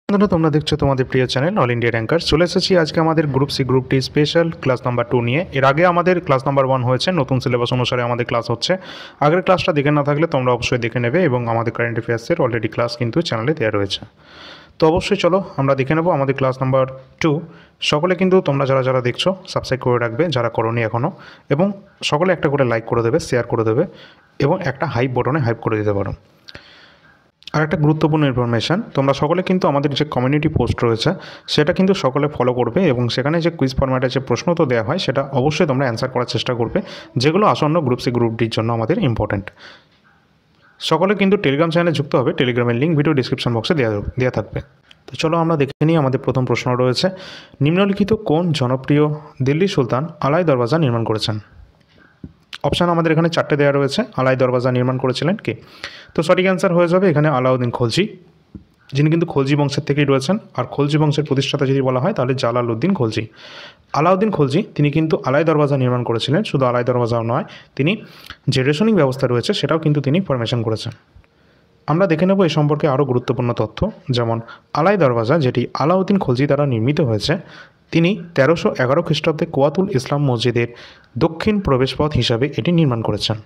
বন্ধুরা, তোমরা দেখছো তোমাদের প্রিয় চ্যানেল অল ইন্ডিয়া র্যাঙ্কার। চলে এসেছি আজকে আমাদের গ্রুপ সি গ্রুপ টি স্পেশাল ক্লাস নাম্বার 2 নিয়ে। এর আগে আমাদের ক্লাস নাম্বার 1 হয়েছে, নতুন সিলেবাস অনুসারে আমাদের ক্লাস হচ্ছে। আগের ক্লাসটা দেখে না থাকলে তোমরা অবশ্যই দেখে নেবে, এবং আমাদের কারেন্ট অ্যাফেয়ার্সের অলরেডি ক্লাস কিন্তু চ্যানেলে দেওয়া রয়েছে। তো অবশ্যই চলো আমরা দেখে নেবো আমাদের ক্লাস নাম্বার 2। সকলে কিন্তু তোমরা যারা যারা দেখছো সাবস্ক্রাইব করে রাখবে যারা করোনি এখনও, এবং সকলে একটা করে লাইক করে দেবে, শেয়ার করে দেবে, এবং একটা হাইপ বটনে হাইপ করে দিতে পারো। আর একটা গুরুত্বপূর্ণ ইনফরমেশান, তোমরা সকলে কিন্তু আমাদের যে কমিউনিটি পোস্ট রয়েছে সেটা কিন্তু সকলে ফলো করবে, এবং সেখানে যে কুইজ ফরম্যাটে যে প্রশ্ন তো দেওয়া হয় সেটা অবশ্যই তোমরা অ্যান্সার করার চেষ্টা করবে, যেগুলো আসন্ন গ্রুপ সি গ্রুপ ডির জন্য আমাদের ইম্পর্ট্যান্ট। সকলে কিন্তু টেলিগ্রাম চ্যানেলে যুক্ত হবে, টেলিগ্রামের লিঙ্ক ভিডিও ডিসক্রিপশন বক্সে দেওয়া থাকবে। তো চলো আমরা দেখে নিই। আমাদের প্রথম প্রশ্ন রয়েছে, নিম্নলিখিত কোন জনপ্রিয় দিল্লি সুলতান আলাই দরওয়াজা নির্মাণ করেছেন? অপশান আমাদের এখানে 4টে দেওয়া রয়েছে। আলাই দরওয়াজা নির্মাণ করেছিলেন কে? তো সঠিক অ্যান্সার হয়ে যাবে এখানে আলাউদ্দিন খলজি, যিনি কিন্তু খলজি বংশের থেকেই রয়েছেন। আর খলজি বংশের প্রতিষ্ঠাতা যদি বলা হয় তাহলে জালালউদ্দিন খলজি। আলাউদ্দিন খলজি তিনি কিন্তু আলাই দরওয়াজা নির্মাণ করেছিলেন। শুধু আলাই দরওয়াজাও নয়, তিনি যে রেশনিং ব্যবস্থা রয়েছে সেটাও কিন্তু তিনি ফরমেশন করেছেন। আমরা দেখে নেব এই সম্পর্কে আরও গুরুত্বপূর্ণ তথ্য, যেমন আলাই দরওয়াজা যেটি আলাউদ্দিন খলজি দ্বারা নির্মিত হয়েছে, তিনি 1311 খ্রিস্টাব্দে কুয়াতুল ইসলাম মসজিদের দক্ষিণ প্রবেশপথ হিসাবে এটি নির্মাণ করেছেন।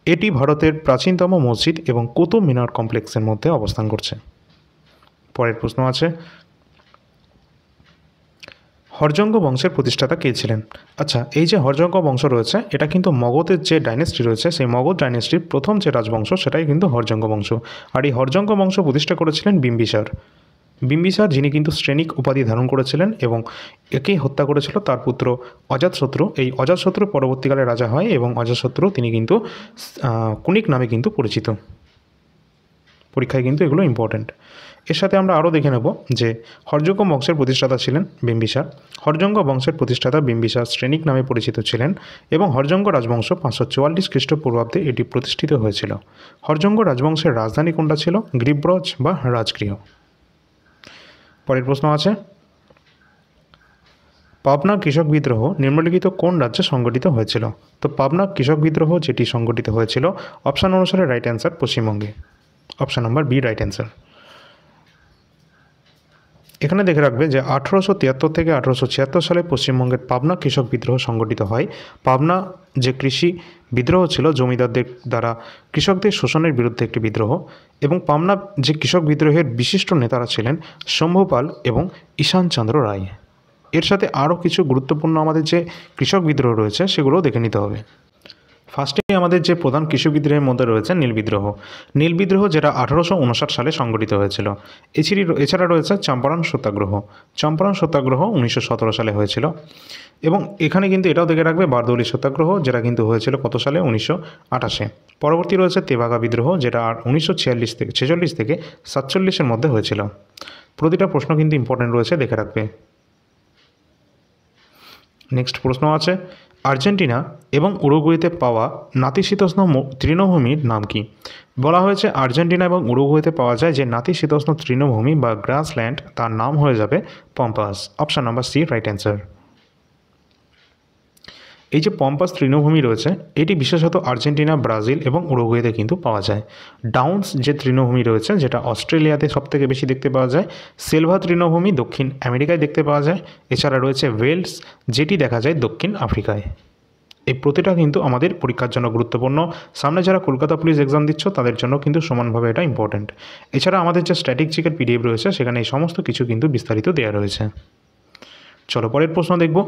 এটি ভারতের প্রাচীনতম মসজিদ এবং কুতুব মিনার কমপ্লেক্সের মধ্যে অবস্থান করছে। পরের প্রশ্ন আছে, হরজঙ্গ বংশের প্রতিষ্ঠাতা কে ছিলেন? আচ্ছা, এই যে হরজঙ্গ বংশ রয়েছে এটা কিন্তু মগধের যে ডাইনেস্টি রয়েছে সেই মগধ ডাইনেস্টির প্রথম যে রাজবংশ সেটাই কিন্তু হরজঙ্গ বংশ। আর এই হরজঙ্গ বংশ প্রতিষ্ঠা করেছিলেন বিম্বিসার, যিনি কিন্তু শ্রেণিক উপাধি ধারণ করেছিলেন এবং একেই হত্যা করেছিল তার পুত্র অজাতশত্রু। এই অজাতশত্রু পরবর্তীকালে রাজা হয়, এবং অজাতশত্রু তিনি কিন্তু কুনিক নামে কিন্তু পরিচিত। পরীক্ষায় কিন্তু এগুলো ইম্পর্ট্যান্ট। এর সাথে আমরা আরও দেখে নেব যে হরজঙ্গ বংশের প্রতিষ্ঠাতা ছিলেন বিম্বিসার। হরজঙ্গ বংশের প্রতিষ্ঠাতা বিম্বিসার শ্রেণিক নামে পরিচিত ছিলেন, এবং হরজঙ্গ রাজবংশ 544 খ্রিস্টপূর্বাব্দে এটি প্রতিষ্ঠিত হয়েছিল। হরজঙ্গ রাজবংশের রাজধানী কোনটা ছিল? গ্রীবব্রজ বা রাজগৃহ। পরের প্রশ্ন আছে, পাবনা কৃষক বিদ্রোহ নিম্নলিখিত কোন রাজ্যে সংগঠিত হয়েছিল? তো পাবনা কৃষক বিদ্রোহ যেটি সংগঠিত হয়েছিল, অপশান অনুসারে রাইট অ্যান্সার পশ্চিমবঙ্গে। Option number B right answer. এখানে দেখে রাখবে যে 1873 থেকে 1876 সালে পশ্চিমবঙ্গের পাবনা কৃষক বিদ্রোহ সংগঠিত হয়। পাবনা যে কৃষি বিদ্রোহ ছিল, জমিদারদের দ্বারা কৃষকদের শোষণের বিরুদ্ধে একটি বিদ্রোহ, এবং পাবনা যে কৃষক বিদ্রোহের বিশিষ্ট নেতারা ছিলেন শম্ভুপাল এবং ঈশানচন্দ্র রায়। এর সাথে আরও কিছু গুরুত্বপূর্ণ আমাদের যে কৃষক বিদ্রোহ রয়েছে সেগুলোও দেখে নিতে হবে। ফার্স্টেই আমাদের যে প্রধান কৃষি বিদ্রোহের মধ্যে রয়েছে নীল বিদ্রোহ, যেটা 1859 সালে সংগঠিত হয়েছিল। এছাড়া রয়েছে চম্পারণ সত্যাগ্রহ 1917 সালে হয়েছিল, এবং এখানে কিন্তু এটাও দেখে রাখবে বারদৌলি সত্যাগ্রহ, যেটা কিন্তু হয়েছিল কত সালে? 1928-এ। পরবর্তী রয়েছে তেভাগা বিদ্রোহ, যেটা 1946 থেকে 47-এর মধ্যে হয়েছিল। প্রতিটা প্রশ্ন কিন্তু ইম্পর্টেন্ট রয়েছে, দেখে রাখবে। নেক্সট প্রশ্ন আছে, আর্জেন্টিনা এবং উরুগুয়েতে পাওয়া নাতিশীতোষ্ণ তৃণভূমির নাম কি? বলা হয়েছে আর্জেন্টিনা এবং উরুগুয়েতে পাওয়া যায় যে নাতিশীতোষ্ণ তৃণভূমি বা গ্রাসল্যান্ড, তার নাম হয়ে যাবে Pampas. Option number C right answer. এই যে পম্পাস তৃণভূমি রয়েছে এটি বিশেষত আর্জেন্টিনা, ব্রাজিল এবং উরুগুয়েতে কিন্তু পাওয়া যায়। ডাউন্স যে তৃণভূমি রয়েছে যেটা অস্ট্রেলিয়াতে সবথেকে বেশি দেখতে পাওয়া যায়। সেলভা তৃণভূমি দক্ষিণ আমেরিকায় দেখতে পাওয়া যায়। এছাড়া রয়েছে ওয়েলস, যেটি দেখা যায় দক্ষিণ আফ্রিকায়। এই প্রতিটা কিন্তু আমাদের পরীক্ষার জন্য গুরুত্বপূর্ণ। সামনে যারা কলকাতা পুলিশ এক্সাম দিচ্ছ তাদের জন্য কিন্তু সমানভাবে এটা ইম্পর্ট্যান্ট। এছাড়া আমাদের যে স্ট্যাটিক জিকের পিডিএফ রয়েছে সেখানে এই সমস্ত কিছু কিন্তু বিস্তারিত দেওয়া রয়েছে। চলো পরের প্রশ্ন দেখব।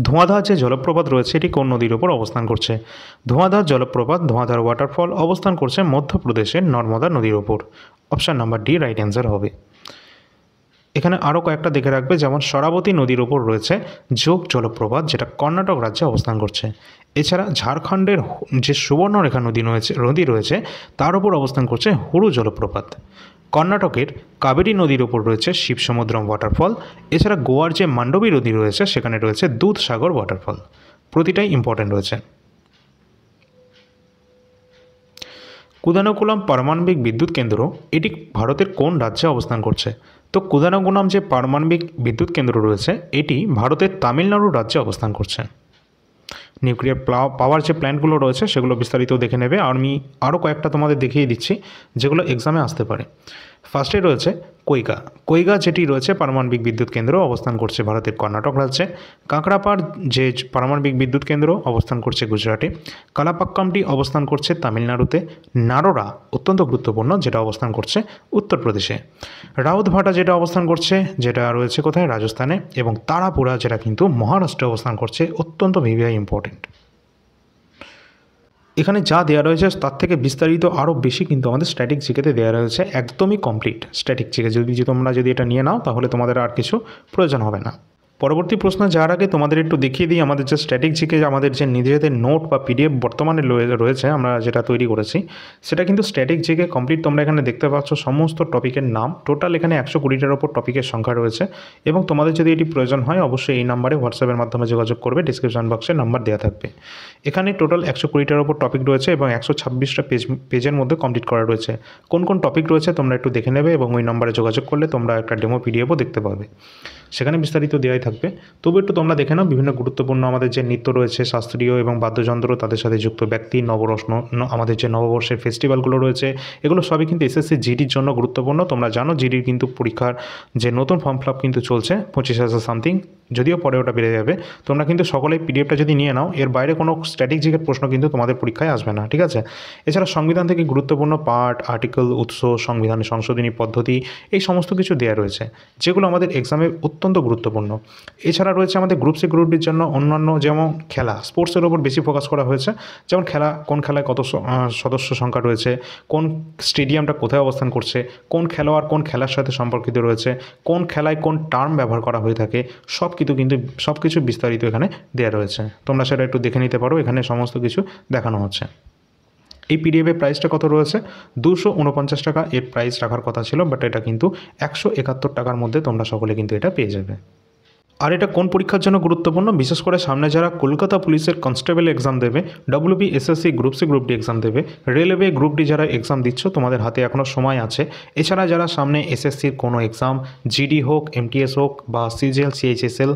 ধোঁয়াধার যে জলপ্রপাত রয়েছে এটি কোন নদীর ওপর অবস্থান করছে? ধোঁয়াধার জলপ্রপাত, ধোঁয়াধার ওয়াটারফল অবস্থান করছে মধ্যপ্রদেশের নর্মদা নদীর ওপর। Option number D right answer হবে। এখানে আরও কয়েকটা দেখে রাখবে, যেমন শরাবতী নদীর ওপর রয়েছে যোগ জলপ্রপাত, যেটা কর্ণাটক রাজ্যে অবস্থান করছে। এছাড়া ঝাড়খণ্ডের যে সুবর্ণরেখা নদী রয়েছে তার ওপর অবস্থান করছে হুরু জলপ্রপাত। কর্ণাটকের কাবেরী নদীর ওপর রয়েছে শিবসমুদ্রম ওয়াটারফল। এছাড়া গোয়ার যে মান্ডবী নদী রয়েছে সেখানে রয়েছে দুধসাগর ওয়াটারফল। প্রতিটাই ইম্পর্টেন্ট রয়েছে। কুদানকুলাম পারমাণবিক বিদ্যুৎ কেন্দ্র এটি ভারতের কোন রাজ্যে অবস্থান করছে? তো কুদানকুলাম যে পারমাণবিক বিদ্যুৎ কেন্দ্র রয়েছে এটি ভারতের তামিলনাড়ু রাজ্যে অবস্থান করছে। নিউক্লিয়ার পাওয়ার যে প্ল্যান্টগুলো রয়েছে সেগুলো বিস্তারিত দেখে নেবে। আমি আরও কয়েকটা তোমাদের দেখিয়ে দিচ্ছি যেগুলো এক্সামে আসতে পারে। ফার্স্টে রয়েছে কৈগা। কৈগা যেটি রয়েছে পারমাণবিক বিদ্যুৎ কেন্দ্র অবস্থান করছে ভারতের কর্ণাটক রাজ্যে। কাঁকড়াপাড় যে পারমাণবিক বিদ্যুৎ কেন্দ্র অবস্থান করছে গুজরাটে। কালাপাক্কামটি অবস্থান করছে তামিলনাড়ুতে। নারোরা অত্যন্ত গুরুত্বপূর্ণ, যেটা অবস্থান করছে উত্তরপ্রদেশে। রাউতভাটা যেটা অবস্থান করছে, যেটা রয়েছে কোথায়, রাজস্থানে। এবং তারাপুরা যেটা কিন্তু মহারাষ্ট্রে অবস্থান করছে, অত্যন্ত ভেরি ইম্পর্টেন্ট। এখানে যা দেওয়া রয়েছে তার থেকে বিস্তারিত আরও বেশি কিন্তু আমাদের স্ট্যাটিক জিকেতে দেওয়া রয়েছে, একদমই কমপ্লিট স্ট্যাটিক জিকে। তোমরা যদি এটা নিয়ে নাও তাহলে তোমাদের আর কিছু প্রয়োজন হবে না। পরবর্তী প্রশ্ন যাওয়ার আগে তোমাদের একটু দেখিয়ে দিই আমাদের যে স্ট্যাটিক জিকে আমাদের যে নিজেদের নোট বা পিডিএফ বর্তমানে রয়েছে, আমরা যেটা তৈরি করেছি সেটা কিন্তু স্ট্যাটিক জিকে কমপ্লিট। তোমরা এখানে দেখতে পাচ্ছ সমস্ত টপিকের নাম, টোটাল এখানে 120টার ওপর টপিকের সংখ্যা রয়েছে। এবং তোমাদের যদি এটি প্রয়োজন হয় অবশ্যই এই নাম্বারে হোয়াটসঅ্যাপের মাধ্যমে যোগাযোগ করবে, ডিসক্রিপশন বক্সে নাম্বার দেওয়া থাকবে। এখানে টোটাল 120টার ওপর টপিক রয়েছে এবং 126টা পেজের মধ্যে কমপ্লিট করা রয়েছে। কোন কোন টপিক রয়েছে তোমরা একটু দেখে নেবে এবং ওই নাম্বারে যোগাযোগ করলে তোমরা একটা ডেমো পিডিএফও দেখতে পাবে, সেখানে বিস্তারিত দেওয়াই থাকবে। তবু একটু তোমরা দেখে নাও বিভিন্ন গুরুত্বপূর্ণ আমাদের যে নৃত্য রয়েছে, শাস্ত্রীয় এবং বাদ্যযন্ত্র, তাদের সাথে যুক্ত ব্যক্তি, নবরত্ন, আমাদের যে নববর্ষের ফেস্টিভ্যালগুলো রয়েছে, এগুলো সবই কিন্তু এসএসসি জিডির জন্য গুরুত্বপূর্ণ। তোমরা জানো জিডির কিন্তু পরীক্ষার যে নতুন ফর্ম ফিল আপ কিন্তু চলছে 25,000 সামথিং, যদিও পরে ওটা বেড়ে যাবে। তোমরা কিন্তু সকলেই পিডিএফটা যদি নিয়ে নাও, এর বাইরে কোনো স্ট্যাটিক জিকের প্রশ্ন কিন্তু তোমাদের পরীক্ষায় আসবে না, ঠিক আছে। এছাড়া সংবিধান থেকে গুরুত্বপূর্ণ পার্ট, আর্টিকেল, উৎস, সংবিধানের সংশোধনী পদ্ধতি, এই সমস্ত কিছু দেওয়া রয়েছে, যেগুলো আমাদের এক্সামে অত্যন্ত গুরুত্বপূর্ণ। এছাড়া রয়েছে আমাদের গ্রুপ সি গ্রুপ ডির জন্য অন্যান্য, যেমন খেলা, স্পোর্টসের ওপর বেশি ফোকাস করা হয়েছে। যেমন খেলা, কোন খেলায় কত সদস্য সংখ্যা রয়েছে, কোন স্টেডিয়ামটা কোথায় অবস্থান করছে, কোন খেলোয়াড় কোন খেলার সাথে সম্পর্কিত রয়েছে, কোন খেলায় কোন টার্ম ব্যবহার করা হয়ে থাকে, সব কিছু বিস্তারিত এখানে দেওয়া রয়েছে। তোমরা সেটা একটু দেখে নিতে পারো, এখানে সমস্ত কিছু দেখানো হচ্ছে। এই পিডিএফের প্রাইসটা কত রয়েছে? 249 টাকা এর প্রাইস রাখার কথা ছিল, বাট এটা কিন্তু 171 টাকার মধ্যে তোমরা সকলে কিন্তু এটা পেয়ে যাবে। আর এটা কোন পরীক্ষার জন্য গুরুত্বপূর্ণ? বিশেষ করে সামনে যারা কলকাতা পুলিশের কনস্টেবল এক্সাম দেবে, WB, SSC, group C group D exam দেবে, রেলওয়ে গ্রুপ ডি যারা এক্সাম দিচ্ছ, তোমাদের হাতে এখনও সময় আছে। এছাড়া যারা সামনে এসএসসির কোনো এক্সাম, জিডি হোক, এমটিএস হোক, বা CGL, CHSL,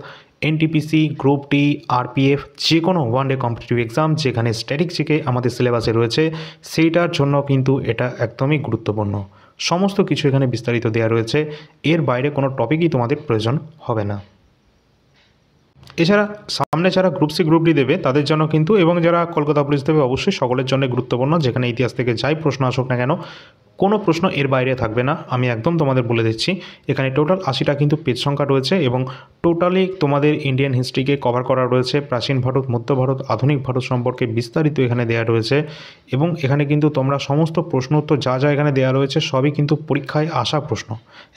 NTPC, group D, RPF, যে কোনো ওয়ান ডে কম্পিটিটিভ এক্সাম যেখানে স্ট্যাটিক জিকে আমাদের সিলেবাসে রয়েছে, সেইটার জন্য কিন্তু এটা একদমই গুরুত্বপূর্ণ। সমস্ত কিছু এখানে বিস্তারিত দেওয়া রয়েছে, এর বাইরে কোনো টপিকই তোমাদের প্রয়োজন হবে না। এছাড়া সামনে যারা গ্রুপ সি গ্রুপ ডি দেবে তাদের জন্য কিন্তু, এবং যারা কলকাতা পুলিশ দেবে, অবশ্যই সকলের জন্য গুরুত্বপূর্ণ। যেখানে ইতিহাস থেকে যাই প্রশ্ন আসুক না কেন, কোনো প্রশ্ন এর বাইরে থাকবে না, আমি একদম তোমাদের বলে দিচ্ছি। এখানে টোটাল 80টা কিন্তু পেজ সংখ্যা রয়েছে এবং টোটালি তোমাদের ইন্ডিয়ান হিস্ট্রিকে কভার করা রয়েছে। প্রাচীন ভারত, মধ্য ভারত, আধুনিক ভারত সম্পর্কে বিস্তারিত এখানে দেওয়া রয়েছে। এবং এখানে কিন্তু তোমরা সমস্ত প্রশ্ন উত্তর যা যা এখানে দেওয়া রয়েছে সবই কিন্তু পরীক্ষায় আসা প্রশ্ন,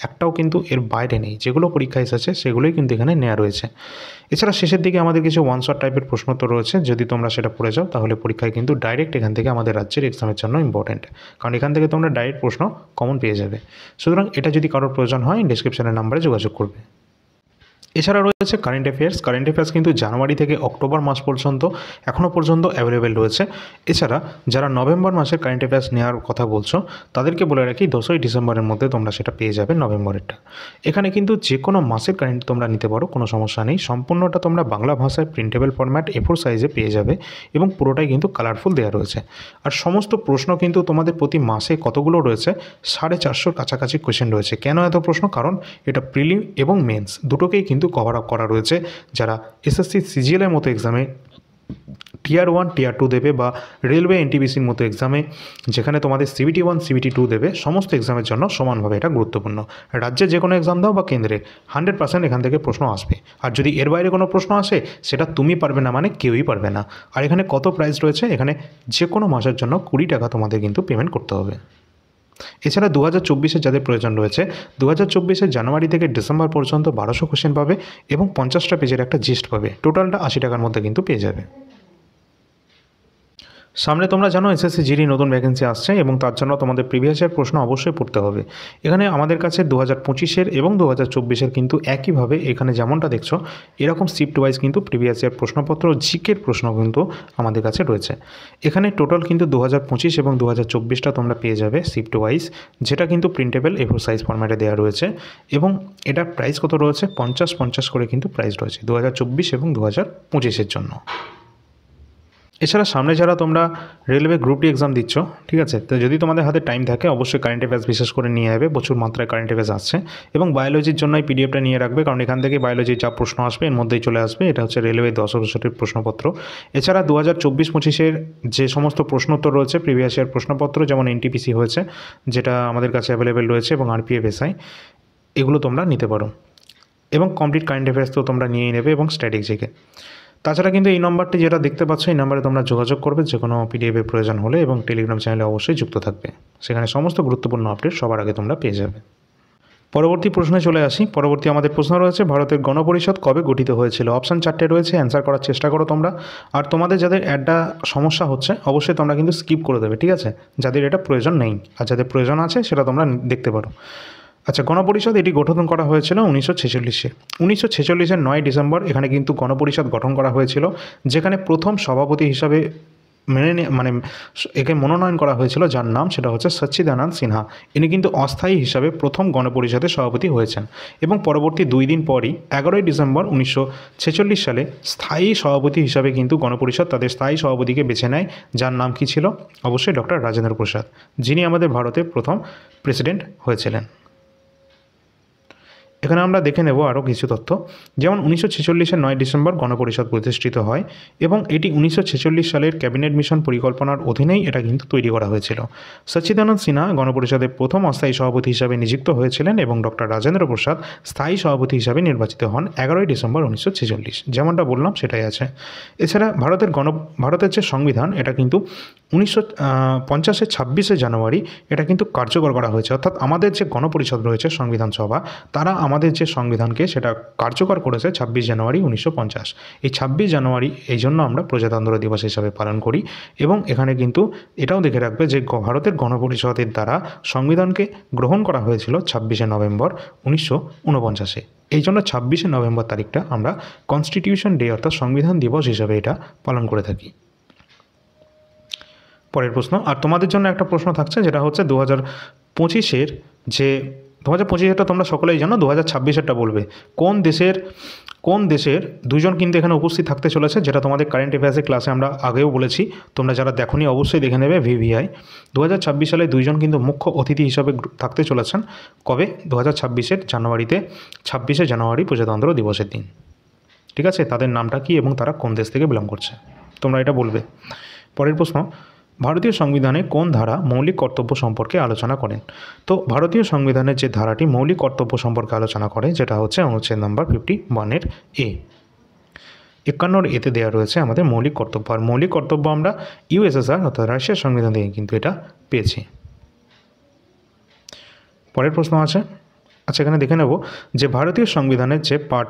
একটাও কিন্তু এর বাইরে নেই। যেগুলো পরীক্ষায় এসেছে সেগুলোই কিন্তু এখানে নেওয়া রয়েছে। এছাড়া শেষের দিকে আমাদের কিছু ওয়ান শট টাইপের প্রশ্ন তো রয়েছে, যদি তোমরা সেটা পড়ে যাও তাহলে পরীক্ষায় কিন্তু ডাইরেক্ট এখান থেকে আমাদের রাজ্যের এক্সামের জন্য ইম্পর্টেন্ট, কারণ এখান থেকে তোমরা ডাইরেক্ট প্রশ্ন কমন পেয়ে যাবে। সুতরাং এটা যদি কারোর প্রয়োজন হয় ডিসক্রিপশনের নাম্বারে যোগাযোগ করবে। এছাড়া রয়েছে কারেন্ট অ্যাফেয়ার্স কিন্তু জানুয়ারি থেকে অক্টোবর মাস পর্যন্ত এখনও পর্যন্ত অ্যাভেলেবেল রয়েছে। এছাড়া যারা নভেম্বর মাসের কারেন্ট অ্যাফেয়ার্স নেওয়ার কথা বলছো তাদেরকে বলে রাখি 10ই ডিসেম্বরের মধ্যে তোমরা সেটা পেয়ে যাবে, নভেম্বরেরটা। এখানে কিন্তু যে কোনো মাসের কারেন্ট তোমরা নিতে পারো, কোনো সমস্যা নেই। সম্পূর্ণটা তোমরা বাংলা ভাষায় প্রিন্টেবল ফরম্যাট A4 সাইজে পেয়ে যাবে এবং পুরোটাই কিন্তু কালারফুল দেওয়া রয়েছে। আর সমস্ত প্রশ্ন কিন্তু তোমাদের প্রতি মাসে কতগুলো রয়েছে, 450-র কাছাকাছি কোয়েশ্চেন রয়েছে। কেন এত প্রশ্ন? কারণ এটা প্রিলিম এবং মেন্স দুটোকেই কিন্তু কভার আপ করা রয়েছে। যারা এসএসসি সিজিএলের মতো এক্সামে টিয়ার 1 টিয়ার 2 দেবে, বা রেলওয়ে এনটিপিসির মতো এক্সামে যেখানে তোমাদের সিবিটি 1 সিবিটি 2 দেবে, সমস্ত এক্সামের জন্য সমানভাবে এটা গুরুত্বপূর্ণ। রাজ্যে যে কোনো এক্সাম দাও বা কেন্দ্রে 100% এখান থেকে প্রশ্ন আসবে। আর যদি এর বাইরে কোনো প্রশ্ন আসে সেটা তুমি পারবে না, মানে কেউই পারবে না। আর এখানে কত প্রাইস রয়েছে? এখানে যে কোনো মাসের জন্য 20 টাকা তোমাদের কিন্তু পেমেন্ট করতে হবে। এছাড়া 2024-এর যাদের প্রয়োজন রয়েছে, 2024-এর জানুয়ারি থেকে ডিসেম্বর পর্যন্ত 1200 কোশ্চেন পাবে এবং 50টা পেজের একটা জিস্ট পাবে। টোটালটা 80 টাকার মধ্যে কিন্তু পেয়ে যাবে। সামনে তোমরা জানো এসএসসি জিডি নতুন ভ্যাকেন্সি আসছে এবং তার জন্য তোমাদের প্রিভিয়াস ইয়ার প্রশ্ন অবশ্যই পড়তে হবে। এখানে আমাদের কাছে 2025-এর এবং 2024-এর কিন্তু একইভাবে, এখানে যেমনটা দেখছো এরকম শিফট ওয়াইজ কিন্তু প্রিভিয়াস ইয়ার প্রশ্নপত্র, জিকের প্রশ্ন কিন্তু আমাদের কাছে রয়েছে। এখানে টোটাল কিন্তু 2025 এবং 2024টা তোমরা পেয়ে যাবে শিফট ওয়াইজ, যেটা কিন্তু প্রিন্টেবল A4 সাইজ ফরম্যাটে দেওয়া রয়েছে। এবং এটার প্রাইস কত রয়েছে? 50 করে কিন্তু প্রাইস রয়েছে 2024 এবং 2025-এর জন্য। এছাড়া সামনে যারা তোমরা রেলওয়ে গ্রুপ ডি এক্সাম দিচ্ছ, ঠিক আছে, তো যদি তোমাদের হাতে টাইম থাকে অবশ্যই কারেন্ট অ্যাফেয়ার্স বিশেষ করে নিয়ে যাবে, প্রচুর মাত্রায় কারেন্ট অ্যাফেয়ার্স আসছে। এবং বায়োলজির জন্য এই পিডিএফটা নিয়ে রাখবে, কারণ এখান থেকে বায়োলজির যা প্রশ্ন আসবে এর মধ্যেই চলে আসবে। এটা হচ্ছে রেলওয়ে 10 বছরের প্রশ্নপত্র। এছাড়া 2024-25-এর যে সমস্ত প্রশ্নোত্তর রয়েছে, প্রিভিয়াস ইয়ার প্রশ্নপত্র, যেমন এনটিপিসি হয়েছে যেটা আমাদের কাছে অ্যাভেলেবেল রয়েছে, এবং আরপিএফএসআই, এগুলো তোমরা নিতে পারো। এবং কমপ্লিট কারেন্ট অ্যাফেয়ার্স তো তোমরা নিয়েই নেবে, এবং স্ট্র্যাটেজিকে। তাছাড়া কিন্তু এই নম্বরটি যেটা দেখতে পাচ্ছ, এই নাম্বারে তোমরা যোগাযোগ করবে যে কোনো পিডিএফের প্রয়োজন হলে, এবং টেলিগ্রাম চ্যানেলে অবশ্যই যুক্ত থাকবে, সেখানে সমস্ত গুরুত্বপূর্ণ আপডেট সবার আগে তোমরা পেয়ে যাবে। পরবর্তী প্রশ্নে চলে আসি। পরবর্তী আমাদের প্রশ্ন রয়েছে, ভারতের গণপরিষদ কবে গঠিত হয়েছিল? অপশান 4টে রয়েছে, অ্যান্সার করার চেষ্টা করো তোমরা। আর তোমাদের যাদের অ্যাডটা সমস্যা হচ্ছে অবশ্যই তোমরা কিন্তু স্কিপ করে দেবে, ঠিক আছে, যাদের এটা প্রয়োজন নেই। আর যাদের প্রয়োজন আছে সেটা তোমরা দেখতে পারো। আচ্ছা, গণপরিষদ এটি গঠন করা হয়েছিল 1946-এ। 1946-এর 9 ডিসেম্বর এখানে কিন্তু গণপরিষদ গঠন করা হয়েছিল, যেখানে প্রথম সভাপতি হিসাবে একে মনোনয়ন করা হয়েছিল, যার নাম সেটা হচ্ছে সচ্চিদানন্দ সিনহা। ইনি কিন্তু অস্থায়ী হিসাবে প্রথম গণপরিষদের সভাপতি হয়েছেন, এবং পরবর্তী 2 দিন পরই 11ই ডিসেম্বর 1946 সালে স্থায়ী সভাপতি হিসাবে কিন্তু গণপরিষদ তাদের স্থায়ী সভাপতিকে বেছে নেয়, যার নাম কী ছিল? অবশ্যই ডক্টর রাজেন্দ্র প্রসাদ, যিনি আমাদের ভারতের প্রথম প্রেসিডেন্ট হয়েছিলেন। এখানে আমরা দেখে নেব আরও কিছু তথ্য, যেমন 1946-এর 9 ডিসেম্বর গণপরিষদ প্রতিষ্ঠিত হয়, এবং এটি 1946 সালের ক্যাবিনেট মিশন পরিকল্পনার অধীনেই এটা কিন্তু তৈরি করা হয়েছিল। সচ্চিদানন্দ সিনহা গণপরিষদের প্রথম অস্থায়ী সভাপতি হিসাবে নিযুক্ত হয়েছিলেন, এবং ডক্টর রাজেন্দ্র প্রসাদ স্থায়ী সভাপতি হিসাবে নির্বাচিত হন 11ই ডিসেম্বর 1946। যেমনটা বললাম সেটাই আছে। এছাড়া ভারতের যে সংবিধান, এটা কিন্তু 1950-এর 26শে জানুয়ারি এটা কিন্তু কার্যকর করা হয়েছে। অর্থাৎ আমাদের যে গণপরিষদ রয়েছে, সংবিধান সভা, তারা আমাদের যে সংবিধানকে সেটা কার্যকর করেছে 26 জানুয়ারি 1950। এই 26 জানুয়ারি এই জন্য আমরা প্রজাতন্ত্র দিবস হিসাবে পালন করি। এবং এখানে কিন্তু এটাও দেখে রাখবে যে ভারতের গণপরিষদের দ্বারা সংবিধানকে গ্রহণ করা হয়েছিল 26শে নভেম্বর 1949-এ। এই জন্য 26শে নভেম্বর তারিখটা আমরা কনস্টিটিউশন ডে অর্থাৎ সংবিধান দিবস হিসাবে এটা পালন করে থাকি। পরের প্রশ্ন, আর তোমাদের জন্য একটা প্রশ্ন থাকছে, যেটা হচ্ছে 2025-এর যে 2025-এরটা তোমরা সকলেই জানো, 2026-এরটা বলবে। কোন দেশের দুজন কিন্তু এখানে উপস্থিত থাকতে চলেছে, যেটা তোমাদের কারেন্ট অ্যাফেয়ার্সের ক্লাসে আমরা আগেও বলেছি, তোমরা যারা দেখোনি অবশ্যই দেখে নেবে। ভিভিআই 2026 সালে দুইজন কিন্তু মুখ্য অতিথি হিসাবে থাকতে চলেছেন। কবে? 2026-এর জানুয়ারিতে, 26শে জানুয়ারি প্রজাতন্ত্র দিবসের দিন। ঠিক আছে, তাদের নামটা কি এবং তারা কোন দেশ থেকে বিলং করছে, তোমরা এটা বলবে। পরের প্রশ্ন, ভারতীয় সংবিধানে কোন ধারা মৌলিক কর্তব্য সম্পর্কে আলোচনা করেন? তো ভারতীয় সংবিধানের যে ধারাটি মৌলিক কর্তব্য সম্পর্কে আলোচনা করে, যেটা হচ্ছে অনুচ্ছেদ নম্বর 51-এর এ। 51 এতে দেওয়া রয়েছে আমাদের মৌলিক কর্তব্য। আর মৌলিক কর্তব্য আমরা ইউএসএসআর অর্থাৎ রাশিয়ার সংবিধান থেকে কিন্তু এটা পেয়েছি। পরের প্রশ্ন আছে, আচ্ছা এখানে দেখে নেব যে ভারতীয় সংবিধানের যে পার্ট,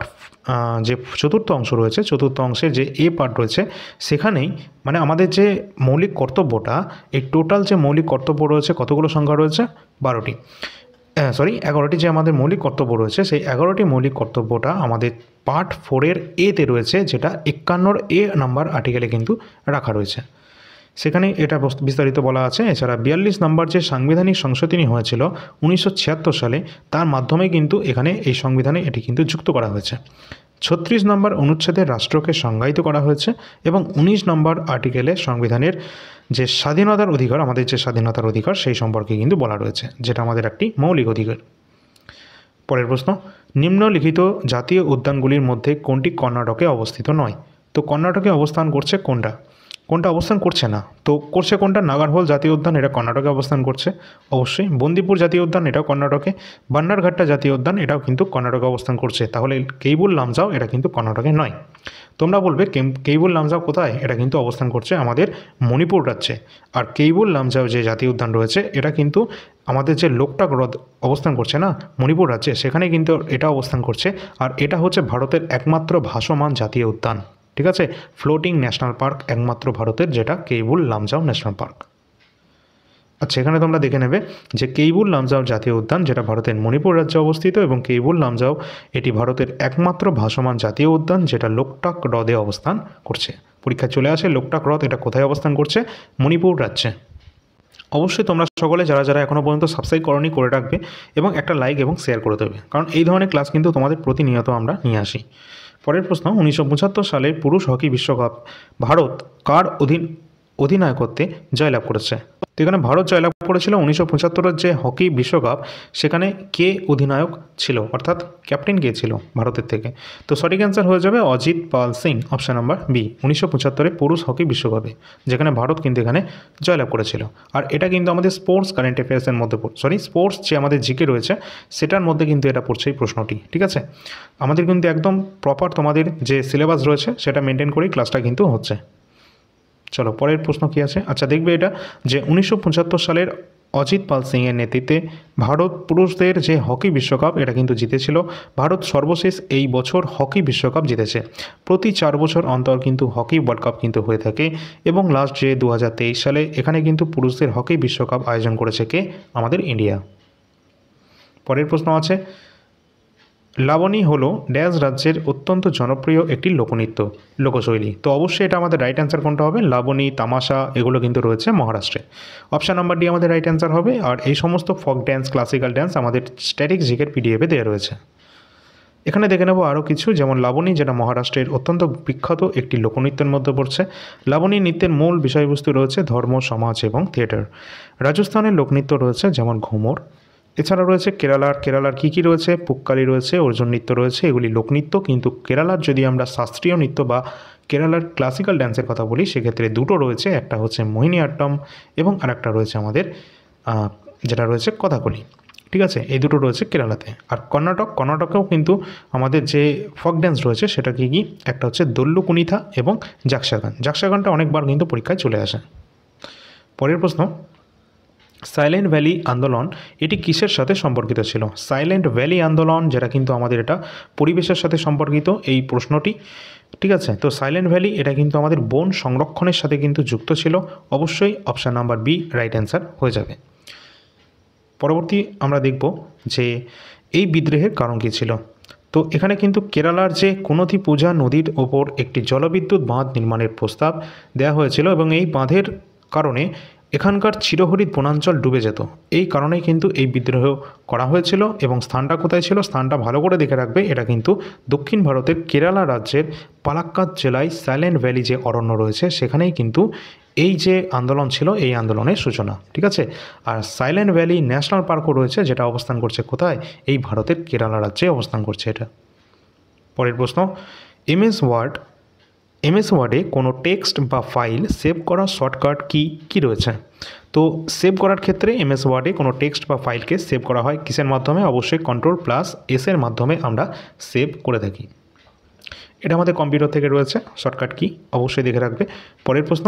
যে চতুর্থ অংশ রয়েছে, চতুর্থ অংশের যে এ পার্ট রয়েছে, সেখানেই মানে আমাদের যে মৌলিক কর্তব্যটা, এই টোটাল যে মৌলিক কর্তব্য রয়েছে কতগুলো সংখ্যা রয়েছে? 11টি যে আমাদের মৌলিক কর্তব্য রয়েছে, সেই 11টি মৌলিক কর্তব্যটা আমাদের পার্ট 4-এর এতে রয়েছে, যেটা 51 এ নাম্বার আর্টিকেলে কিন্তু রাখা রয়েছে, সেখানে এটা বিস্তারিত বলা আছে। এছাড়া 42 নম্বর যে সাংবিধানিক সংশোধনী হয়েছিল 1976 সালে, তার মাধ্যমে কিন্তু এখানে এই সংবিধানে এটি কিন্তু যুক্ত করা হয়েছে। 36 নম্বর অনুচ্ছেদে রাষ্ট্রকে সংজ্ঞায়িত করা হয়েছে, এবং 19 নম্বর আর্টিকেলে সংবিধানের যে স্বাধীনতার অধিকার, আমাদের যে স্বাধীনতার অধিকার সেই সম্পর্কে কিন্তু বলা রয়েছে, যেটা আমাদের একটি মৌলিক অধিকার। পরের প্রশ্ন, নিম্নলিখিত জাতীয় উদ্যানগুলির মধ্যে কোনটি কর্ণাটকে অবস্থিত নয়? তো কর্ণাটকে অবস্থান করছে কোনটা অবস্থান করছে না? তো করছে কোনটা? নাগারহোল জাতীয় উদ্যান, এটা কর্ণাটকে অবস্থান করছে অবশ্যই। বন্দিপুর জাতীয় উদ্যান, এটাও কর্ণাটকে। বান্নারঘাটটা জাতীয় উদ্যান, এটাও কিন্তু কর্ণাটকে অবস্থান করছে। তাহলে কেইবুল লামজাও এটা কিন্তু কর্ণাটকে নয়। তোমরা বলবে কেইবুল লামজাও কোথায়? এটা কিন্তু অবস্থান করছে আমাদের মণিপুর রাজ্যে। আর কেইবুল লামজাও যে জাতীয় উদ্যান রয়েছে, এটা কিন্তু আমাদের যে লোকটাক হ্রদ অবস্থান করছে না মণিপুর রাজ্যে, সেখানে কিন্তু এটা অবস্থান করছে। আর এটা হচ্ছে ভারতের একমাত্র ভাসমান জাতীয় উদ্যান, ঠিক আছে, ফ্লোটিং ন্যাশনাল পার্ক, একমাত্র ভারতের, যেটা কেইবুল লামজাও ন্যাশনাল পার্ক। আচ্ছা এখানে তোমরা দেখে নেবে যে কেইবুল লামজাও জাতীয় উদ্যান, যেটা ভারতের মণিপুর রাজ্যে অবস্থিত, এবং কেইবুল লামজাও এটি ভারতের একমাত্র ভাসমান জাতীয় উদ্যান, যেটা লোকটাক হ্রদে অবস্থান করছে। পরীক্ষা চলে আসে লোকটাক হ্রদ এটা কোথায় অবস্থান করছে? মণিপুর রাজ্যে। অবশ্যই তোমরা সকলে যারা এখনও পর্যন্ত সাবস্ক্রাইব করনি করে রাখবে, এবং একটা লাইক এবং শেয়ার করে দেবে, কারণ এই ধরনের ক্লাস কিন্তু তোমাদের প্রতিনিয়ত আমরা নিয়ে আসি। পরের প্রশ্ন, 1975 সালের পুরুষ হকি বিশ্বকাপ ভারত কার অধিনায়কত্বে জয়লাভ করেছে? তো এখানে ভারত জয়লাভ করেছিল 1975-এর যে হকি বিশ্বকাপ, সেখানে কে অধিনায়ক ছিল, অর্থাৎ ক্যাপ্টেন কে ছিল ভারতের থেকে? তো সঠিক অ্যান্সার হয়ে যাবে Ajit Pal Singh, option number B, 1975-এর পুরুষ হকি বিশ্বকাপে, যেখানে ভারত কিন্তু এখানে জয়লাভ করেছিল। আর এটা কিন্তু আমাদের স্পোর্টস কারেন্ট অ্যাফেয়ার্সের মধ্যে স্পোর্টস যে আমাদের জিকে রয়েছে সেটার মধ্যে কিন্তু এটা পড়ছে এই প্রশ্নটি, ঠিক আছে? আমাদের কিন্তু একদম প্রপার তোমাদের যে সিলেবাস রয়েছে সেটা মেনটেন করেই ক্লাসটা কিন্তু হচ্ছে। চলো পরের প্রশ্ন কী আছে। আচ্ছা, দেখবে এটা যে 1975 সালের অজিত পাল সিংয়ের নেতৃত্বে ভারত পুরুষদের যে হকি বিশ্বকাপ এটা কিন্তু জিতেছিল। ভারত সর্বশেষ এই বছর হকি বিশ্বকাপ জিতেছে। প্রতি 4 বছর অন্তর কিন্তু হকি ওয়ার্ল্ড কাপ কিন্তু হয়ে থাকে, এবং লাস্ট যে 2023 সালে এখানে কিন্তু পুরুষদের হকি বিশ্বকাপ আয়োজন করেছে কে? আমাদের ইন্ডিয়া। পরের প্রশ্ন আছে, লাবণী হলো ড্যাশ রাজ্যের অত্যন্ত জনপ্রিয় একটি লোকশৈলী। তো অবশ্যই এটা আমাদের রাইট অ্যান্সার কোনটা হবে? লাবণী, তামাশা এগুলো কিন্তু রয়েছে মহারাষ্ট্রে। অপশান নাম্বার ডি আমাদের রাইট অ্যান্সার হবে। আর এই সমস্ত ফক ড্যান্স, ক্লাসিক্যাল ড্যান্স আমাদের স্ট্যাটিক জিকের পিডিএফে দেওয়া রয়েছে। এখানে দেখে নেব আরও কিছু, যেমন লাবণী, যেটা মহারাষ্ট্রের অত্যন্ত বিখ্যাত একটি লোকনৃত্যের মধ্যে পড়ছে। লাবণী নৃত্যের মূল বিষয়বস্তু রয়েছে ধর্ম, সমাজ এবং থিয়েটার। রাজস্থানের লোকনৃত্য রয়েছে যেমন ঘুমর। এছাড়া রয়েছে কেরালার কী রয়েছে? পুক্কালি রয়েছে, অর্জুন নৃত্য রয়েছে, এগুলি লোকনৃত্য। কিন্তু কেরালার যদি আমরা শাস্ত্রীয় নৃত্য বা কেরালার ক্লাসিক্যাল ড্যান্সের কথা বলি, সেক্ষেত্রে দুটো রয়েছে, একটা হচ্ছে মোহিনী আট্টম এবং আরেকটা রয়েছে আমাদের যেটা রয়েছে কথাকলি, ঠিক আছে? এই দুটো রয়েছে কেরালাতে। আর কর্ণাটকেও কিন্তু আমাদের যে ফক ড্যান্স রয়েছে সেটা কি, একটা হচ্ছে দল্লু কুনিথা এবং জাকসাগানটা অনেকবার কিন্তু পরীক্ষায় চলে আসে। পরের প্রশ্ন, সাইলেন্ট ভ্যালি আন্দোলন এটি কিসের সাথে সম্পর্কিত ছিল? সাইলেন্ট ভ্যালি আন্দোলন, যেটা কিন্তু আমাদের এটা পরিবেশের সাথে সম্পর্কিত এই প্রশ্নটি, ঠিক আছে? তো সাইলেন্ট ভ্যালি এটা কিন্তু আমাদের বন সংরক্ষণের সাথে কিন্তু যুক্ত ছিল। অবশ্যই option number B right answer হয়ে যাবে। পরবর্তী আমরা দেখব যে এই বিদ্রোহের কারণ কী ছিল। তো এখানে কিন্তু কেরালার যে কুনথি পূজা নদীর ওপর একটি জলবিদ্যুৎ বাঁধ নির্মাণের প্রস্তাব দেওয়া হয়েছিল, এবং এই বাঁধের কারণে এখানকার চিরহরিৎ বনাঞ্চল ডুবে যেত। এই কারণেই কিন্তু এই বিদ্রোহ করা হয়েছিল। এবং স্থানটা কোথায় ছিল? স্থানটা ভালো করে দেখে রাখবে। এটা কিন্তু দক্ষিণ ভারতের কেরালা রাজ্যের পালাক্কাদ জেলায় সাইলেন্ট ভ্যালি যে অরণ্য রয়েছে সেখানেই কিন্তু এই যে আন্দোলন ছিল, এই আন্দোলনের সূচনা, ঠিক আছে? আর সাইলেন্ট ভ্যালি ন্যাশনাল পার্কও রয়েছে, যেটা অবস্থান করছে কোথায়? এই ভারতের কেরালা রাজ্যে অবস্থান করছে এটা। পরের প্রশ্ন, এমএস ওয়ার্ডে কোনো টেক্সট বা ফাইল সেভ করার শর্টকাট কী রয়েছে? তো সেভ করার ক্ষেত্রে এমএস ওয়ার্ডে কোনো টেক্সট বা ফাইলকে সেভ করা হয় কিসের মাধ্যমে? অবশ্যই Ctrl+S এর মাধ্যমে আমরা সেভ করে থাকি। এটা আমাদের কম্পিউটার থেকে রয়েছে শর্টকাট কি, অবশ্যই দেখে রাখবে। পরের প্রশ্ন,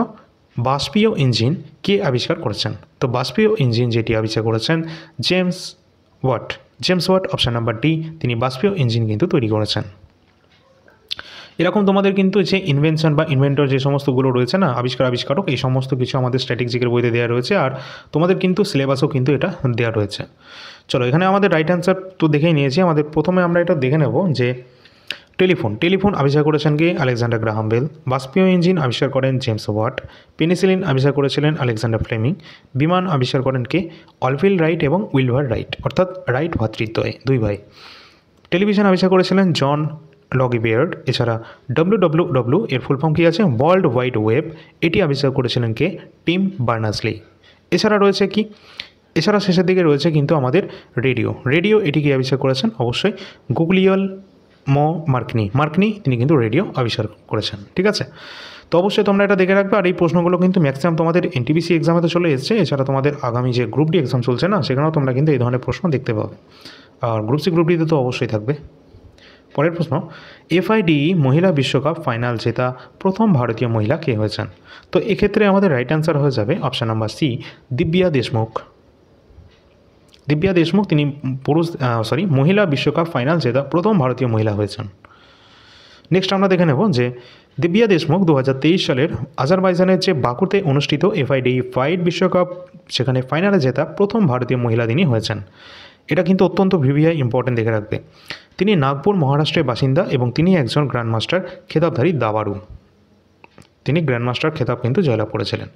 বাষ্পীয় ইঞ্জিন কে আবিষ্কার করেছেন? তো বাষ্পীয় ইঞ্জিন যেটি আবিষ্কার করেছেন James Watt, option number D, তিনি বাষ্পীয় ইঞ্জিন কিন্তু তৈরি করেছেন। এরকম তোমাদের কিন্তু যে ইনভেনশন বা ইনভেন্টর যে সমস্তগুলো রয়েছে না, আবিষ্কারক, এই সমস্ত কিছু আমাদের স্ট্র্যাটেজিকের বইতে দেওয়া রয়েছে। আর তোমাদের কিন্তু সিলেবাসও কিন্তু এটা দেওয়া রয়েছে। চলো, এখানে আমাদের রাইট অ্যান্সার তো দেখেই নিয়েছি। আমাদের প্রথমে আমরা এটা দেখে নেব যে টেলিফোন আবিষ্কার করেছেন কে? Alexander Graham Bell. বাষ্পীয় ইঞ্জিন আবিষ্কার করেন জেমস ওয়াট। পেনিসিলিন আবিষ্কার করেছিলেন আলেকজান্ডার ফ্লেমিং। বিমান আবিষ্কার করেন কে? অলভিল রাইট এবং উইলভার রাইট, অর্থাৎ রাইট ভ্রাতৃদ্বয়, দুই ভাই। টেলিভিশন আবিষ্কার করেছিলেন জন লগি বেয়ার্ড। এছাড়া WWW এর ফুল ফর্ম কী আছে? ওয়ার্ল্ড ওয়াইড ওয়েব, এটি আবিষ্কার করেছিলেন কে? Team Berners-Lee. এছাড়া রয়েছে কি? এছাড়া শেষের দিকে রয়েছে কিন্তু আমাদের রেডিও, এটি কি আবিষ্কার করেছেন? অবশ্যই গুগলিয়াল মার্কনি, তিনি কিন্তু রেডিও আবিষ্কার করেছেন, ঠিক আছে? তো অবশ্যই তোমরা এটা দেখে রাখবে। আর এই প্রশ্নগুলো কিন্তু ম্যাক্সিমাম তোমাদের এনটিপিসি এক্সামে তো চলে এসেছে। এছাড়া তোমাদের আগামী যে গ্রুপ ডি এক্সাম চলছে না, সেখানেও তোমরা কিন্তু এই ধরনের প্রশ্ন দেখতে পাবে। আর গ্রুপ ডিতে তো অবশ্যই থাকবে। পরের প্রশ্ন, FIDE মহিলা বিশ্বকাপ ফাইনাল জেতা প্রথম ভারতীয় মহিলা কে হয়েছেন? তো এক্ষেত্রে আমাদের রাইট অ্যান্সার হয়ে যাবে option number C, Divya Deshmukh. তিনি মহিলা বিশ্বকাপ ফাইনাল জেতা প্রথম ভারতীয় মহিলা হয়েছেন। নেক্সট আমরা দেখে নেব যে দিব্যা দেশমুখ 2023 সালের আজারবাইজানের যে বাকুতে অনুষ্ঠিত FIDE ফাইট বিশ্বকাপ, সেখানে ফাইনালে জেতা প্রথম ভারতীয় মহিলা তিনি হয়েছেন। এটা কিন্তু অত্যন্ত ভিভিআই ইম্পর্টেন্ট, দেখে রাখবে। তিনি নাগপুর, মহারাষ্ট্রের বাসিন্দা এবং তিনি একজন গ্র্যান্ডমাস্টার খেতাবধারী দাবাড়ু। তিনি গ্র্যান্ডমাস্টার খেতাব কিন্তু জয়লাভ করেছিলেন।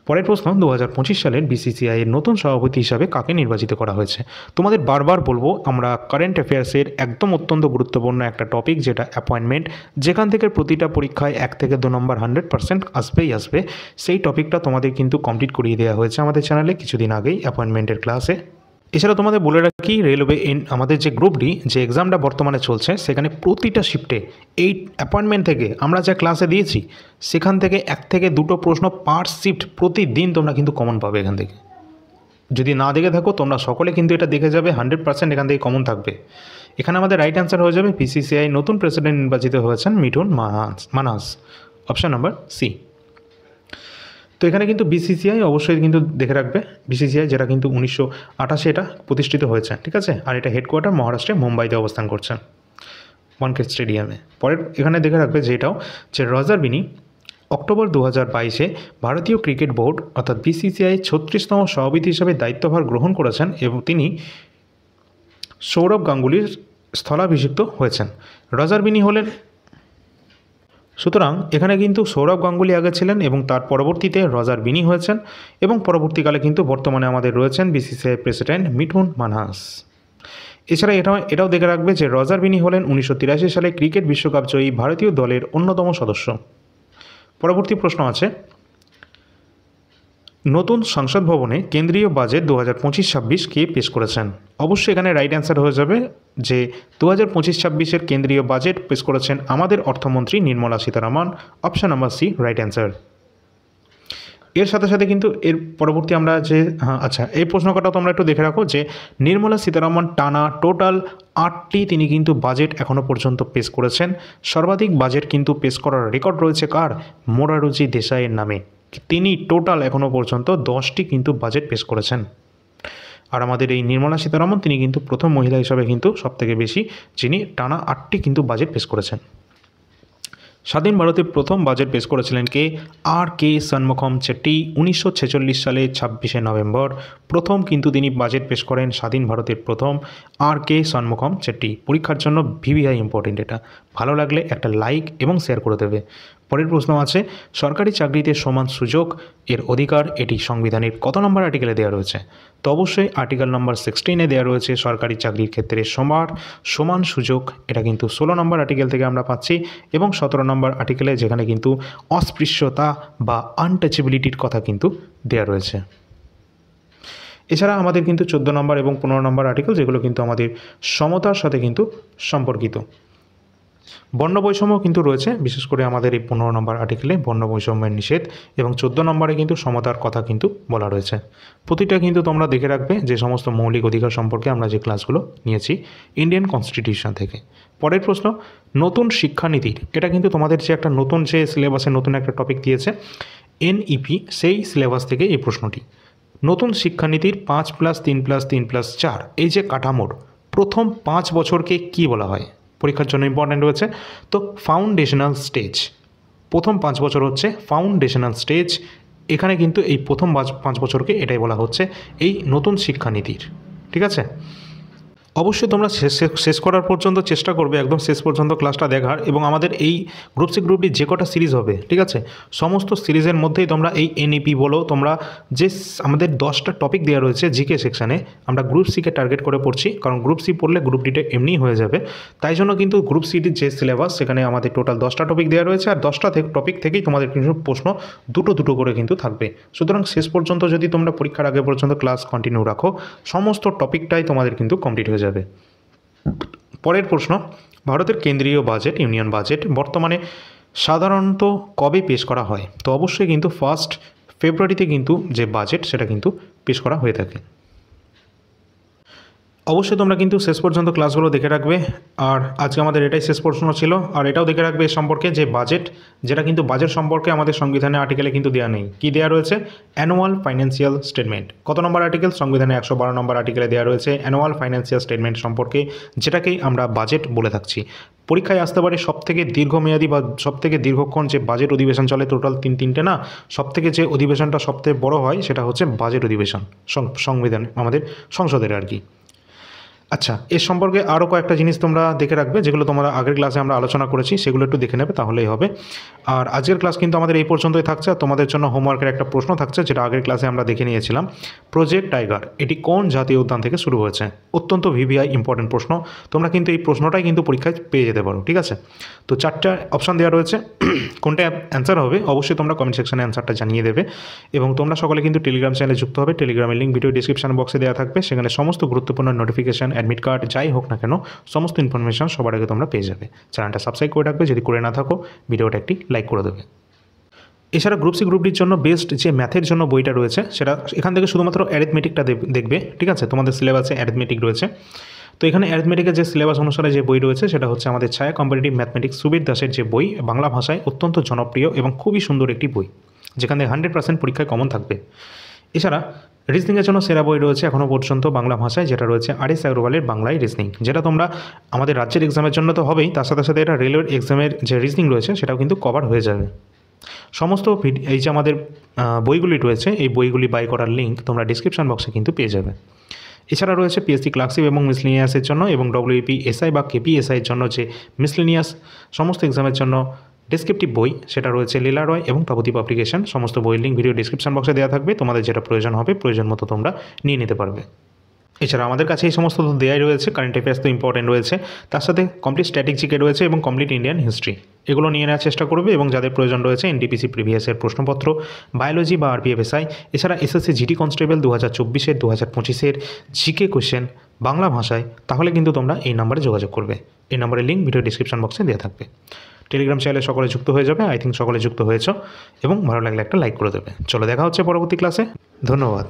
পরের প্রশ্ন, 2025 সালের বিসিসিআই এর নতুন সভাপতি হিসাবে কাকে নির্বাচিত করা হয়েছে? তোমাদের বারবার বলবো, আমরা কারেন্ট অ্যাফেয়ার্সের একদম অত্যন্ত গুরুত্বপূর্ণ একটা টপিক যেটা অ্যাপয়েন্টমেন্ট, যেখান থেকে প্রতিটা পরীক্ষায় 1 থেকে 2 নম্বর 100% আসবেই আসবে, সেই টপিকটা তোমাদের কিন্তু কমপ্লিট করিয়ে দেওয়া হয়েছে আমাদের চ্যানেলে কিছুদিন আগেই অ্যাপয়েন্টমেন্টের ক্লাসে। এছাড়া তোমাদের বলে রাখি, রেলওয়ে আমাদের যে গ্রুপ ডি যে এক্সামটা বর্তমানে চলছে, সেখানে প্রতিটা শিফটে এই অ্যাপয়েন্টমেন্ট থেকে আমরা যা ক্লাসে দিয়েছি সেখান থেকে 1 থেকে 2টো প্রশ্ন পার শিফট প্রতিদিন তোমরা কিন্তু কমন পাবে এখান থেকে। যদি না দেখে থাকো তোমরা সকলে কিন্তু এটা দেখে যাবে, 100% এখান থেকে কমন থাকবে। এখানে আমাদের রাইট অ্যান্সার হয়ে যাবে, বিসিসিআই নতুন প্রেসিডেন্ট নির্বাচিত হয়েছেন Mithun Manhas, option number C. তো এখানে কিন্তু বিসিসিআই অবশ্যই কিন্তু দেখে রাখবে, বিসিসিআই যেটা কিন্তু 1988 এটা প্রতিষ্ঠিত হয়েছে, ঠিক আছে। আর এটা হেডকোয়ার্টার মহারাষ্ট্রে মুম্বাইতে অবস্থান করছে, ওয়ানখেড়ে স্টেডিয়ামে। পরের এখানে দেখে রাখবে যেটাও যে রজার বিনি অক্টোবর 2022-এ ভারতীয় ক্রিকেট বোর্ড অর্থাৎ বিসিসিআই 36তম সভাপতি হিসাবে দায়িত্বভার গ্রহণ করেছেন এবং তিনি সৌরভ গাঙ্গুলির স্থলাভিষিক্ত হয়েছেন। রজার বিনি হলেন, সুতরাং এখানে কিন্তু সৌরভ গাঙ্গুলি আগে ছিলেন এবং তার পরবর্তীতে রজার বিনি হয়েছেন এবং পরবর্তীকালে কিন্তু বর্তমানে আমাদের রয়েছেন বিসিসিআই প্রেসিডেন্ট মিঠুন মানহাস। এছাড়া এটাও দেখে রাখবে যে রজার বিনি হলেন 1983 সালে ক্রিকেট বিশ্বকাপ জয়ী ভারতীয় দলের অন্যতম সদস্য। পরবর্তী প্রশ্ন আছে, নতুন সংসদ ভবনে কেন্দ্রীয় বাজেট 2025-26 কে পেশ করেছেন? অবশ্যই এখানে রাইট অ্যান্সার হয়ে যাবে যে 2025-26-এর কেন্দ্রীয় বাজেট পেশ করেছেন আমাদের অর্থমন্ত্রী Nirmala Sitharaman, option number C right answer. এর সাথে সাথে কিন্তু এর পরবর্তী আমরা যে আচ্ছা এই প্রশ্ন কটা তোমরা একটু দেখে রাখো যে নির্মলা সীতারামন টানা টোটাল 8টি তিনি কিন্তু বাজেট এখনও পর্যন্ত পেশ করেছেন। সর্বাধিক বাজেট কিন্তু পেশ করার রেকর্ড রয়েছে কার? মোরারজি দেশাইয়ের নামে। তিনি টোটাল এখনও পর্যন্ত 10টি কিন্তু বাজেট পেশ করেছেন। আর আমাদের এই নির্মলা সীতারামন তিনি কিন্তু প্রথম মহিলা হিসাবে কিন্তু সবথেকে বেশি যিনি টানা 8টি কিন্তু বাজেট পেশ করেছেন। স্বাধীন ভারতের প্রথম বাজেট পেশ করেছিলেন কে? আর কে ষণ্মুখম চেট্টি 1946 সালে 26শে নভেম্বর প্রথম কিন্তু তিনি বাজেট পেশ করেন, স্বাধীন ভারতের প্রথম আর কে ষণ্মুখম চেট্টি। পরীক্ষার জন্য ভিভিআই ইম্পর্টেন্ট, এটা ভালো লাগলে একটা লাইক এবং শেয়ার করে দেবে। পরের প্রশ্ন আছে, সরকারি চাকরিতে সমান সুযোগ এর অধিকার এটি সংবিধানের কত নম্বর আর্টিকেলে দেওয়া রয়েছে? তো অবশ্যই আর্টিকেল নাম্বার 16-এ দেওয়া রয়েছে সরকারি চাকরির ক্ষেত্রে সমান সুযোগ, এটা কিন্তু 16 নম্বর আর্টিকেল থেকে আমরা পাচ্ছি এবং 17 নম্বর আর্টিকেলে যেখানে কিন্তু অস্পৃশ্যতা বা আনটাচেবিলিটির কথা কিন্তু দেওয়া রয়েছে। এছাড়া আমাদের কিন্তু 14 নম্বর এবং 15 নম্বর আর্টিকেল যেগুলো কিন্তু আমাদের সমতার সাথে কিন্তু সম্পর্কিত। বর্ণ বৈষম্য কিন্তু রয়েছে, বিশেষ করে আমাদের এই 15 নম্বর আর্টিকেলে বর্ণ বৈষম্যের নিষেধ এবং 14 নম্বরে কিন্তু সমতার কথা কিন্তু বলা রয়েছে। প্রতিটা কিন্তু তোমরা দেখে রাখবে যে সমস্ত মৌলিক অধিকার সম্পর্কে আমরা যে ক্লাসগুলো নিয়েছি ইন্ডিয়ান কনস্টিটিউশন থেকে। পরের প্রশ্ন, নতুন শিক্ষানীতির, এটা কিন্তু তোমাদের যে একটা নতুন যে সিলেবাসে নতুন একটা টপিক দিয়েছে এনইপি, সেই সিলেবাস থেকে এই প্রশ্নটি। নতুন শিক্ষানীতির 5+3+3+4 এই যে কাঠামোর প্রথম 5 বছরকে কি বলা হয়? পরীক্ষার জন্য ইম্পর্ট্যান্ট রয়েছে। তো ফাউন্ডেশনাল স্টেজ, প্রথম 5 বছর হচ্ছে ফাউন্ডেশনাল স্টেজ। এখানে কিন্তু এই প্রথম 5 বছরকে এটাই বলা হচ্ছে এই নতুন শিক্ষানীতির, ঠিক আছে। অবশ্যই তোমরা শেষ করার পর্যন্ত চেষ্টা করবে একদম শেষ পর্যন্ত ক্লাসটা দেখার, এবং আমাদের এই গ্রুপ সি গ্রুপটি যে কটা সিরিজ হবে, ঠিক আছে, সমস্ত সিরিজের মধ্যেই তোমরা এই এনইপি বলো, তোমরা যে আমাদের 10টা টপিক দেওয়া রয়েছে জিকে সেকশানে, আমরা গ্রুপ সিকে টার্গেট করে পড়ছি, কারণ গ্রুপ সি পড়লে গ্রুপ ডিটা এমনিই হয়ে যাবে। তাই জন্য কিন্তু গ্রুপ সিটির যে সিলেবাস সেখানে আমাদের টোটাল 10টা টপিক দেওয়া রয়েছে, আর 10টা টপিক থেকেই তোমাদের কিন্তু প্রশ্ন দুটো করে কিন্তু থাকবে। সুতরাং শেষ পর্যন্ত যদি তোমরা পরীক্ষার আগে পর্যন্ত ক্লাস কন্টিনিউ রাখো, সমস্ত টপিকটাই তোমাদের কিন্তু কমপ্লিট হয়ে যাবে। পরের প্রশ্ন, ভারতের কেন্দ্রীয় বাজেট ইউনিয়ন বাজেট বর্তমানে সাধারণত কবে পেশ করা হয়? তো অবশ্যই কিন্তু 1 ফেব্রুয়ারিতে কিন্তু যে বাজেট সেটা কিন্তু পেশ করা হয়ে থাকে। অবশ্যই তোমরা কিন্তু শেষ পর্যন্ত ক্লাসগুলো দেখে রাখবে, আর আজকে আমাদের এটাই শেষ প্রশ্ন ছিল। আর এটাও দেখে রাখবে এ সম্পর্কে যে বাজেট, যেটা কিন্তু বাজেট সম্পর্কে আমাদের সংবিধানের আর্টিকেলে কিন্তু দেওয়া নেই। কি দেওয়া রয়েছে? Annual financial statement. কত নম্বর আর্টিকেল? সংবিধানের 112 নম্বর আর্টিকেলে দেওয়া রয়েছে অ্যানুয়াল ফাইন্যান্সিয়াল স্টেটমেন্ট সম্পর্কে, যেটাকেই আমরা বাজেট বলে থাকছি। পরীক্ষায় আসতে পারে সবথেকে দীর্ঘমেয়াদী বা সবথেকে দীর্ঘক্ষণ যে বাজেট অধিবেশন চলে, টোটাল তিনটে না, সবথেকে যে অধিবেশনটা সবথেকে বড় হয় সেটা হচ্ছে বাজেট অধিবেশন, সংবিধান আমাদের সংসদের আর কি। আচ্ছা, এর সম্পর্কে আরও কয়েকটা জিনিস তোমরা দেখে রাখবে, যেগুলো তোমরা আগের ক্লাসে আমরা আলোচনা করেছি, সেগুলো একটু দেখে নেবে, তাহলেই হবে। আর আজকের ক্লাস কিন্তু আমাদের এই পর্যন্তই থাকছে। আর তোমাদের জন্য হোমওয়ার্কের একটা প্রশ্ন থাকছে, যেটা আগের ক্লাসে আমরা দেখে নিয়েছিলাম। প্রজেক্ট টাইগার এটি কোন জাতীয় উদ্যান থেকে শুরু হয়েছে? অত্যন্ত ভিভিআই ইম্পর্টেন্ট প্রশ্ন। তোমরা কিন্তু এই প্রশ্নটাই কিন্তু পরীক্ষায় পেয়ে যেতে পারো, ঠিক আছে? তো 4টা অপশান দেওয়া রয়েছে, কোনটা অ্যান্সার হবে অবশ্যই তোমরা কমেন্ট সেকশনে অ্যান্সারটা জানিয়ে দেবে। এবং তোমরা সকলে কিন্তু টেলিগ্রাম চ্যানেলে যুক্ত হবে। টেলিগ্রামের লিঙ্ক ভিডিও ডিসক্রিপশন বক্সে দেওয়া থাকবে। সেখানে সমস্ত গুরুত্বপূর্ণ নোটিফিকেশন, অ্যাডমিট কার্ড যাই হোক না কেন, সমস্ত ইনফরমেশন সবার আগে তোমরা পেয়ে যাবে। চ্যানেলটা সাবস্ক্রাইব করে রাখবে, যদি করে না থাকো ভিডিওটা একটি লাইক করে দেবে। এছাড়া গ্রুপ সি গ্রুপ ডির জন্য বেস্ট যে ম্যাথের জন্য বইটা রয়েছে, সেটা এখান থেকে শুধুমাত্র অ্যারিথমেটিকটা দেখবে, ঠিক আছে? তোমাদের সিলেবাসে অ্যারিথমেটিক রয়েছে। তো এখানে অ্যারিথমেটিকের যে সিলেবাস অনুসারে যে বই রয়েছে, সেটা হচ্ছে আমাদের ছায়া কম্পারেটিভ ম্যাথমেটিক্স সুবীর দাসের যে বই, বাংলা ভাষায় অত্যন্ত জনপ্রিয় এবং খুবই সুন্দর একটি বই, যেখানে 100% পরীক্ষায় কমন থাকবে। এছাড়া রিজনিংয়ের জন্য সেরা বই রয়েছে এখনও পর্যন্ত বাংলা ভাষায়, যেটা রয়েছে আর.এস. অগ্রওয়ালের বাংলায় রিজনিং, যেটা তোমরা আমাদের রাজ্যের এক্সামের জন্য তো হবেই, তার সাথে সাথে এটা রেলওয়ের এক্সামের যে রিজনিং রয়েছে সেটাও কিন্তু কভার হয়ে যাবে। সমস্ত এই যে আমাদের বইগুলি রয়েছে, এই বইগুলি বাই করার লিঙ্ক তোমরা ডিসক্রিপশন বক্সে কিন্তু পেয়ে যাবে। এছাড়া রয়েছে পিএসসি ক্লার্কশিপ এবং মিসলেনিয়াসের জন্য, এবং ডব্লিউপি এসআই বা কেপিএসআইয়ের জন্য যে মিসলেনিয়াস সমস্ত এক্সামের জন্য ডেসক্রিপটিভ বই, সেটা রয়েছে লীলা রয় এবং তপতি পাবলিকেশন। সমস্ত বইয়ের লিঙ্ক ভিডিও ডিসক্রিপশন বক্সে দেওয়া থাকবে। তোমাদের যেটা প্রয়োজন হবে প্রয়োজন মতো তোমরা নিয়ে নিতে পারবে। এছাড়া আমাদের কাছে এই সমস্ত তো দেওয়াই রয়েছে। কারেন্ট অ্যাফেয়ার্স তো ইম্পর্টেন্ট রয়েছে, তার সাথে কমপ্লিট স্ট্যাটিক জিকে রয়েছে এবং কমপ্লিট ইন্ডিয়ান হিস্ট্রি, এগুলো নিয়ে নেওয়ার চেষ্টা করবে। এবং যাদের প্রয়োজন রয়েছে এনটিপিসি প্রিভিয়াসের প্রশ্নপত্র, বায়োলজি বা আরপিএফএসআই, এছাড়া এসএসসি জিডি কনস্টেবল 2024-এর 2025-এর জিকে কোশ্চেন বাংলা ভাষায়, তাহলে কিন্তু তোমরা এই নাম্বারে যোগাযোগ করবে। এই নাম্বারের লিঙ্ক ভিডিও ডিসক্রিপশন বক্সে দেওয়া থাকবে। টেলিগ্রাম চ্যানেলে সকলে যুক্ত হয়ে যাবে, আই থিঙ্ক সকলে যুক্ত হয়েছ, এবং ভালো লাগলে একটা লাইক করে দেবে। চলো দেখা হচ্ছে পরবর্তী ক্লাসে। ধন্যবাদ।